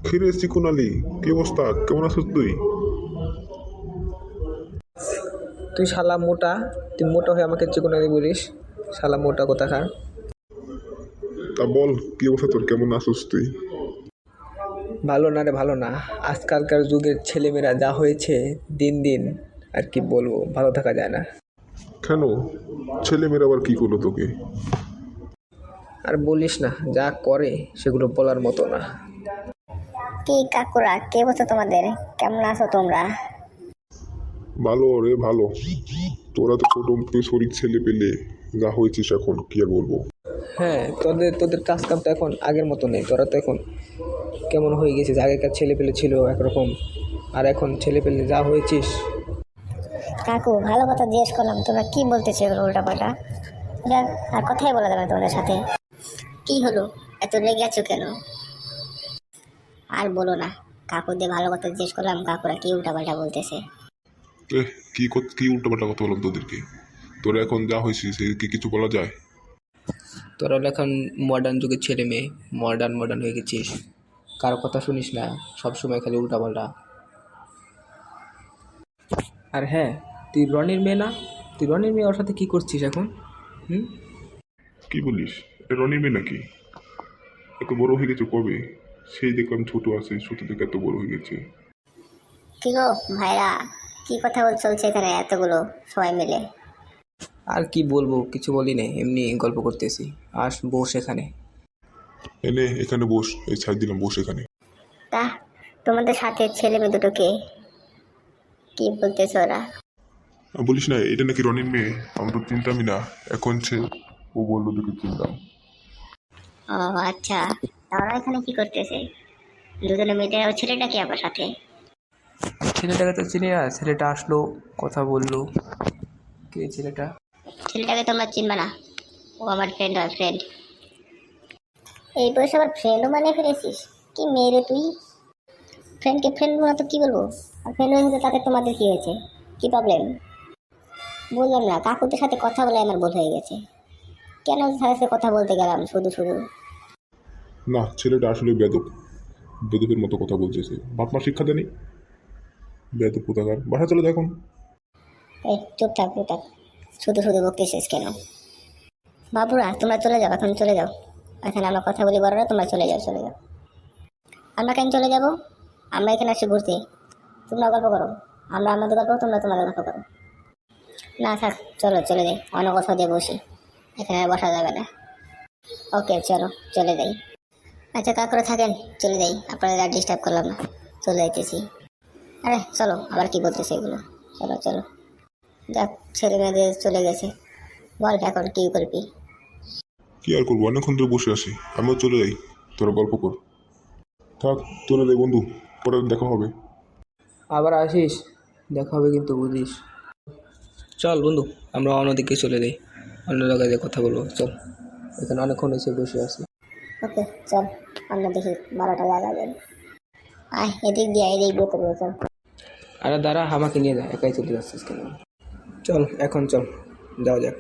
খিরে চিকুন আলী, কি অবস্থা? কেমন আছিস তুই? তুই শালা মোটা, তুই মোটা হয়ে আমাকে চিকনারি বলিস? শালা মোটা কোথাকার। তা বল, কি অবস্থা তোর? কেমন আছিস তুই? ভালো না রে, ভালো না। আজকালকার যুগের ছেলেমেয়েরা যা হয়েছে দিন দিন, আর কি বলবো, ভালো থাকা যায় না। কেন? ছেলে মেয়েরা আবার কি করলো তোকে? আর বলিস না, যা করে সেগুলো বলার মতো না। কি কাকুরা, কে বলছো তোমাদের? কেমন আছো তোমরা? ভালো রে, ভালো। তোরা তো ছোট মুখে শরীর ছেলে পেলে যা হয়েছিস এখন, কি আর বলবো। হ্যাঁ, তোদের তোদের কাজ কাম তো এখন আগের মতো নেই। তোরা তো এখন কেমন হয়ে গেছিস। আগেকার ছেলে পেলে ছিল একরকম, আর এখন ছেলে পেলে যা হয়েছিস। কাকু, ভালো কথা জিজ্ঞেস করলাম, তোমরা কি বলতেছো এগুলো উল্টাপাল্টা? যাক, আর কথাই বলা যাবে না তোমাদের সাথে। কি হলো, এত রেগে আছো কেন? আর বলো না, কাকুদের ভালো কথা জিজ্ঞেস করলাম, কাকুরা কি উল্টাপাল্টা বলতেছে। কি উল্টোপাল্টা কথা বললাম তোদেরকে? তোরা এখন যা হয়েছিস সেদিকে কিছু বলা যায়? তোরা হলো এখন মডার্ন যুগের ছেলে মেয়ে, মডার্ন মডার্ন হয়ে গেছিস। কারো কথা শুনিস না, সবসময় খালি উল্টাপাল্টা। আর হ্যাঁ, তুই রনির মেয়ে না? তুই রনির মেয়ে, ওর সাথে কী করছিস এখন? হুম? কি বলিস? এটা রনির মেয়ে নাকি? এত বড় হয়ে গেছে কবে? সেই দেখলাম ছোট আছে, ছোট থেকে এত বড় হয়ে গেছে। কি গো ভাইরা, কি কথা চলছে এখানে এতগুলো সবাই মিলে? আর কি বলবো, কিছু বলি না, এমনি গল্প করতেছি। বস এখানে। এনে এখানে বস, এই ছাড় দিলাম, বস এখানে। তা তোমাদের সাথে ছেলে মেয়ে দুটোকে কি বলতেছো ওরা? বলিস না, এটা নাকি রনির মেয়ে। আমি তো চিনতামই না, এখন সে ও বললো দেখে চিনলাম। ও আচ্ছা, তারা এখানে কি করতেছে? দুজনে মেয়েটা ও ছেলেটা কি আবার সাথে? ছেলেটাকে তো চিনি না, ছেলেটা আসলো, কথা বললো। কে ছেলেটা? ছেলেটাকে তোমরা চিনবে না, ও আমার ফ্রেন্ড হয়, ফ্রেন্ড। এই বয়সে আবার ফ্রেন্ডও মানে ফেলেছিস? কি মেয়ে তুই! ফ্রেন্ডকে ফ্রেন্ড না তো কি বলবো? আর ফ্রেন্ড হয়েছে তাতে তোমাদের কি হয়েছে? কি প্রবলেম? বললাম না, কাকুদের সাথে কথা বলে আমার ভুল হয়ে গেছে। কেন তাদের সাথে কথা বলতে গেলাম শুধু শুধু? না, ছেলেটা আসলে বেদক, বেদকের মতো কথা বলতেছে। বাপ মা শিক্ষা দেয়নি, বেদক কোথাকার। বাসা চলে দেখুন। এই চুপ থাক, চুপ থাক। শুধু শুধু বকতেছিস কেন? বাবুরা, তোমরা চলে যাও, এখন চলে যাও। এখানে আমরা কথা বলি বড়রা, তোমরা চলে যাও, চলে যাও। আমরা কেন চলে যাব? আমরা এখানে আসি ঘুরতে। তোমরা গল্প করো, আমরা আমাদের গল্প, তোমরা তোমাদের গল্প করো। না থাক, চলো চলে যাই, অন্য কোথাও দিয়ে বসি, এখানে আর বসা যাবে না। ওকে চলো, চলে যাই। আচ্ছা কাকুরা থাকেন, চলে যাই, আপনাদের আর ডিস্টার্ব করলাম না, চলে যাইতেছি। আরে চলো, আবার কি বলতেছে এগুলো? চলো চলো, যাক, ছেলে মেয়েদের চলে গেছে, বল এখন কি করবি? কি আর করবো, অনেকক্ষণ ধরে বসে আছি, আমিও চলে যাই, তোরা গল্প কর। থাক, চলে যাই বন্ধু, পরে দেখা হবে। আবার আসিস, দেখা হবে কিন্তু, বুঝিস। চল বন্ধু, আমরা অন্যদিকে চলে যাই, অন্য জায়গায় দিয়ে কথা বলবো। চল, এখানে অনেকক্ষণ এসে বসে আছি। ওকে চল, আমরা দেখি 12টা জায়গা যাই। আয় এদিক দিয়ে, এদিক দিয়ে করবো, চল। আরে দাঁড়া, আমাকে নিয়ে যা, একাই চলে যাচ্ছিস কেন? চল এখন চল, যাওয়া যাক।